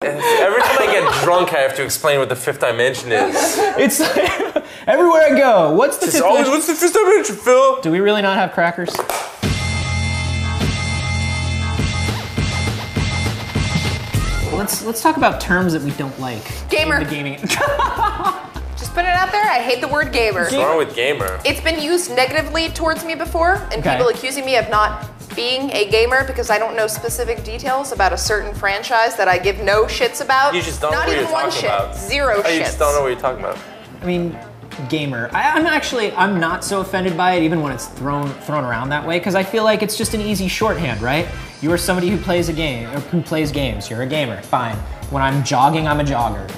Every time I get drunk, I have to explain what the fifth dimension is. It's like, everywhere I go. What's the fifth dimension? What's the fifth dimension, Phil? Do we really not have crackers? Let's talk about terms that we don't like. Gamer. In the gaming. Just put it out there, I hate the word gamer. What's wrong with gamer? It's been used negatively towards me before, and people accusing me of not being a gamer because I don't know specific details about a certain franchise that I give no shits about. You just don't know what you're talking about. Zero shits. You just don't know what you're talking about. I mean, gamer. I'm not so offended by it, even when it's thrown around that way, because I feel like it's just an easy shorthand, right? You are somebody who plays a game, or who plays games. You're a gamer, fine. When I'm jogging, I'm a jogger.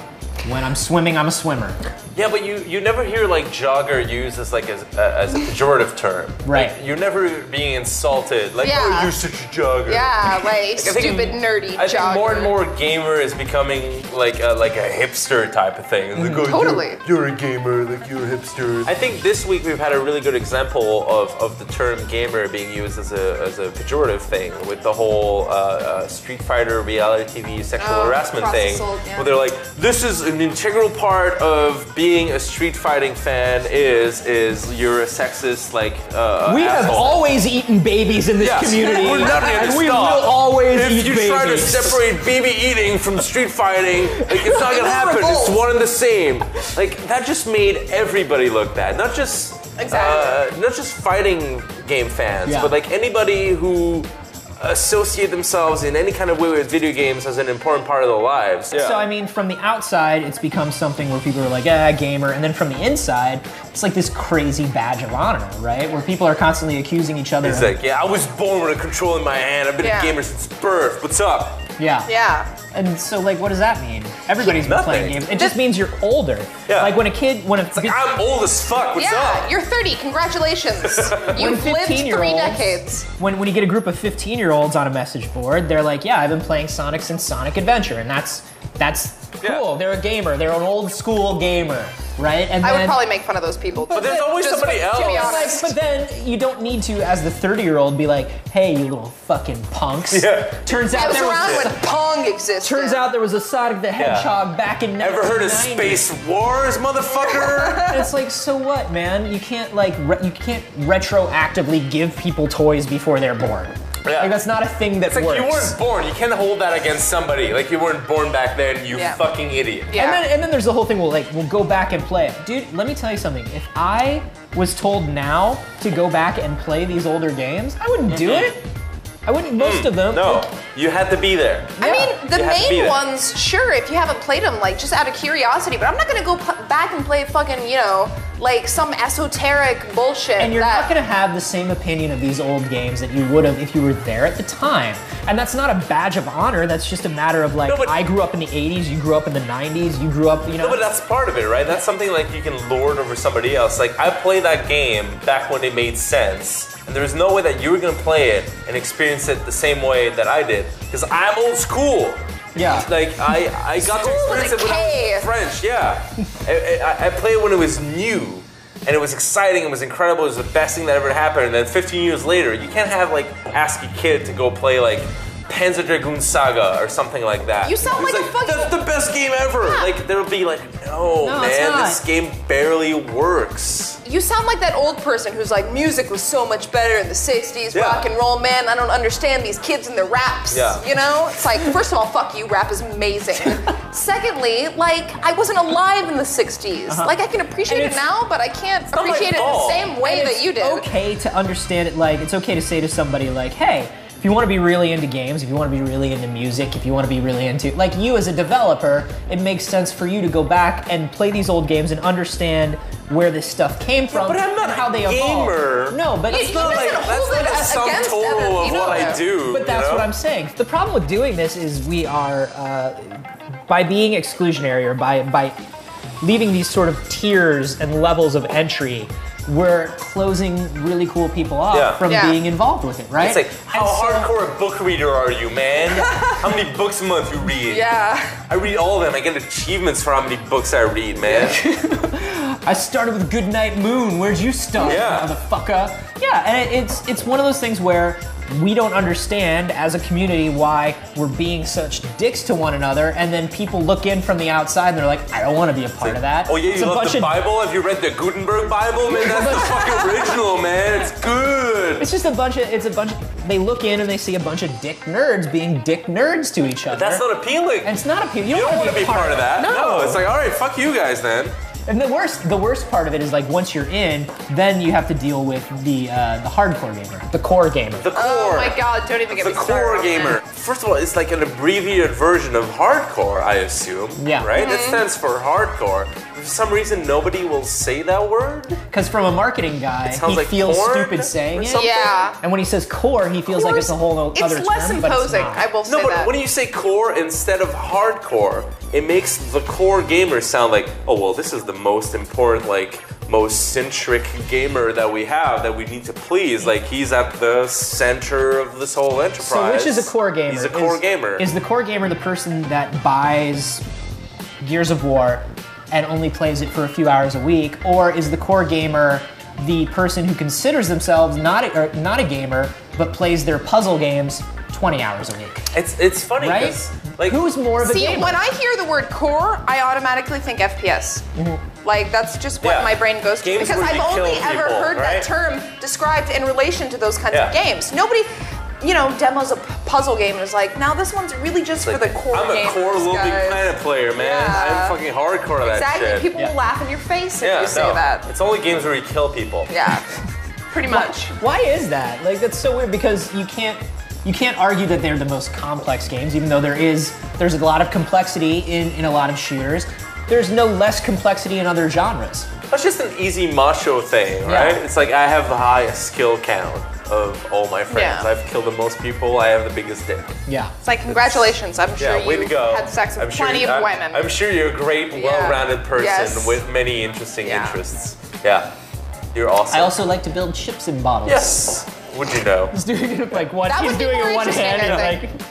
When I'm swimming, I'm a swimmer. Yeah, but you never hear like jogger used as like as a pejorative term. Right. Like, you're never being insulted. Like, oh, you're such a jogger. Yeah, like stupid nerdy jogger. I think more and more gamer is becoming like a hipster type of thing. Like, oh, totally. You're a gamer, like you're a hipster. I think this week we've had a really good example of the term gamer being used as a pejorative thing with the whole Street Fighter reality TV sexual harassment thing. Where they're like, this is an integral part of being a street fighting fan is you're a sexist we have always eaten babies in this community. We're not going to stop. We will always eat babies. If you try to separate baby eating from street fighting, like, it's not going to happen. It's one and the same. Like, that just made everybody look bad. Not just fighting game fans, but like anybody who associate themselves in any kind of way with video games as an important part of their lives. Yeah. So I mean, from the outside, it's become something where people are like, yeah, gamer, and then from the inside, it's like this crazy badge of honor, right? Where people are constantly accusing each other. It's like, yeah, I was born with a controller in my hand. I've been a gamer since birth. What's up? Yeah. Yeah. And so, like, what does that mean? Everybody's been playing games. It just means you're older. Yeah. Like when a kid, it's like, I'm old as fuck. What's up? Yeah, you're 30. Congratulations. You've lived 3 decades. When you get a group of 15-year-olds on a message board, they're like, yeah, I've been playing Sonic since Sonic Adventure, and that's cool. They're a gamer. They're an old school gamer, right? And I would probably make fun of those people. But there's always somebody else. To be honest. But then you don't need to, as the 30-year-old, be like, hey, you little fucking punks. Yeah. Turns out there was around when Pong existed. Turns out there was a Sonic the Hedgehog back in 1990. Ever heard of Space Wars, motherfucker? It's like, so what, man? You can't you can't retroactively give people toys before they're born. Yeah. Like, that's not a thing that works. You weren't born. You can't hold that against somebody. Like, you weren't born back then, you fucking idiot. Yeah. And then there's the whole thing, we'll go back and play it. Dude, let me tell you something. If I was told now to go back and play these older games, I wouldn't do it. I wouldn't, most of them. No, you had to be there. I mean, the main ones, sure, if you haven't played them, like, just out of curiosity, but I'm not gonna go back and play fucking, like some esoteric bullshit. And you're not gonna have the same opinion of these old games that you would have if you were there at the time. And that's not a badge of honor, that's just a matter of like, I grew up in the 80s, you grew up in the 90s, you grew up, No, but that's part of it, right? That's something like you can lord over somebody else. Like, I played that game back when it made sense. And there's no way that you were gonna play it and experience it the same way that I did. Because I'm old school. Yeah. Like, I got to experience it when I was French, I played it when it was new. And it was exciting, it was incredible, it was the best thing that ever happened. And then 15 years later, you can't have, like, ask a kid to go play, like, Panzer Dragoon Saga or something like that. You sound like a fucking... That's the best game ever! Yeah. Like, they'll be like, no man, this game barely works. You sound like that old person who's like, music was so much better in the 60s, rock and roll, man, I don't understand these kids and their raps, It's like, first of all, fuck you, rap is amazing. Secondly, like, I wasn't alive in the 60s. Like, I can appreciate it now, but I can't appreciate it the same way that you did. It's okay to understand it, like, it's okay to say to somebody like, hey, if you want to be really into games, if you want to be really into music, if you want to be really into, like, you as a developer, it makes sense for you to go back and play these old games and understand where this stuff came from but I'm not and how they evolved. No, but that's not like a sum total of what I do. But that's what I'm saying. The problem with doing this is we are, by being exclusionary or by leaving these sort of tiers and levels of entry, we're closing really cool people off from being involved with it, right? It's like, how hardcore a book reader are you, man? How many books a month you read? Yeah. I read all of them. I get achievements for how many books I read, man. I started with Goodnight Moon. Where'd you start, motherfucker? Yeah, and it's one of those things where we don't understand as a community why we're being such dicks to one another, and then people look in from the outside and they're like, I don't want to be a part of that. Oh yeah, you love the Bible? Have you read the Gutenberg Bible? Man, that's the fucking original, man. It's good. It's just a bunch of, they look in and they see a bunch of dick nerds being dick nerds to each other. That's not appealing. And it's not appealing. You don't want to be part of that. No, it's like, all right, fuck you guys then. And the worst part of it is like once you're in, then you have to deal with the hardcore gamer, the core gamer. The core. Oh my god, don't even get me started. The core gamer. First of all, it's like an abbreviated version of hardcore, I assume. Yeah. Right? It stands for hardcore. For some reason, nobody will say that word. Because from a marketing guy, he like feels stupid saying it. Yeah. And when he says core, he feels like it's a whole other term. It's less imposing, I will say that. No, but when you say core instead of hardcore, it makes the core gamer sound like, oh, well, this is the most important, like, most centric gamer that we have that we need to please. Like, he's at the center of this whole enterprise. So which is a core gamer? He's a core gamer. Is the core gamer the person that buys Gears of War and only plays it for a few hours a week? Or is the core gamer the person who considers themselves not a gamer, but plays their puzzle games 20 hours a week? It's funny, right? Like, who's more of a gamer? See, when I hear the word core, I automatically think FPS. Like, that's just what my brain goes to. Games because where you I've only kill ever people, heard right? that term described in relation to those kinds of games. Nobody, demos a puzzle game and is like, now this one's really just for the core gamers, I'm a core Little Big Planet player, man. Yeah. I'm fucking hardcore at that shit. Exactly. People will laugh in your face if you say that. It's only games where you kill people. Yeah. Pretty much. Why is that? Like, that's so weird because you can't argue that they're the most complex games, even though there's a lot of complexity in a lot of shooters. There's no less complexity in other genres. That's just an easy macho thing, right? Yeah. It's like I have the highest skill count of all my friends. Yeah. I've killed the most people. I have the biggest dick. Yeah. It's like, congratulations. I'm sure way you to go. had sex with plenty of women. I'm sure you're a great, well-rounded person with many interesting interests. Yeah. You're awesome. I also like to build ships in bottles. Yes. Would you know? He's doing it like one. That He's would be doing more it one interesting, hand. I And think. like,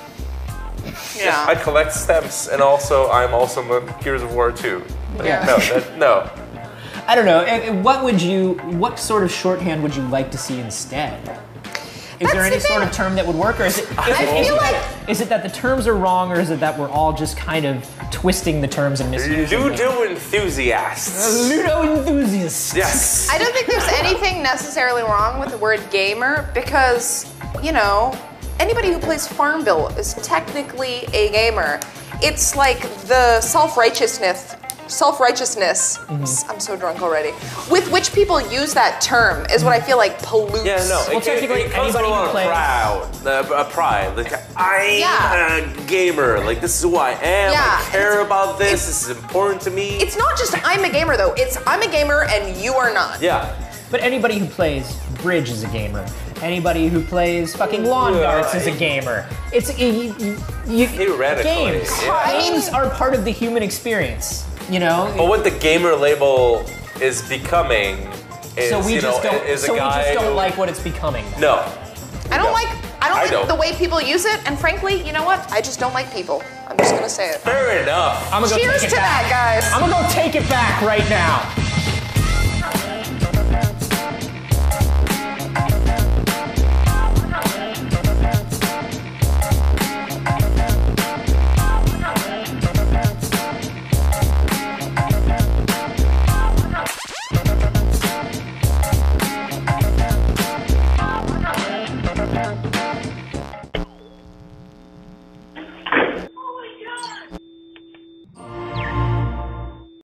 Yeah. I collect stamps, and also I'm also in Gears of War 2. Yeah. No. I don't know. What sort of shorthand would you like to see instead? Is there any sort of term that would work, or is it that the terms are wrong, or is it that we're all just kind of twisting the terms and misusing them? Ludo enthusiasts. Ludo enthusiasts. Yes. I don't think there's anything necessarily wrong with the word gamer because, anybody who plays Farmville is technically a gamer. It's like the self-righteousness, I'm so drunk already, with which people use that term is what I feel like pollutes. Yeah, no. Well, technically, it comes with a lot of pride. Like, I'm a gamer. Like, this is who I am. I care about this. This is important to me. It's not just I'm a gamer, though. It's I'm a gamer and you are not. Yeah. But anybody who plays bridge is a gamer. Anybody who plays fucking lawn darts is a gamer. It's theoretically. Games are part of the human experience. But what the gamer label is becoming is, so we just don't, is a guy we just don't who, like what it's becoming. No. I don't like the way people use it, and frankly, you know what? I just don't like people. I'm just gonna say it. Fair enough. I'm gonna Cheers to that, guys. I'm gonna go take it back right now.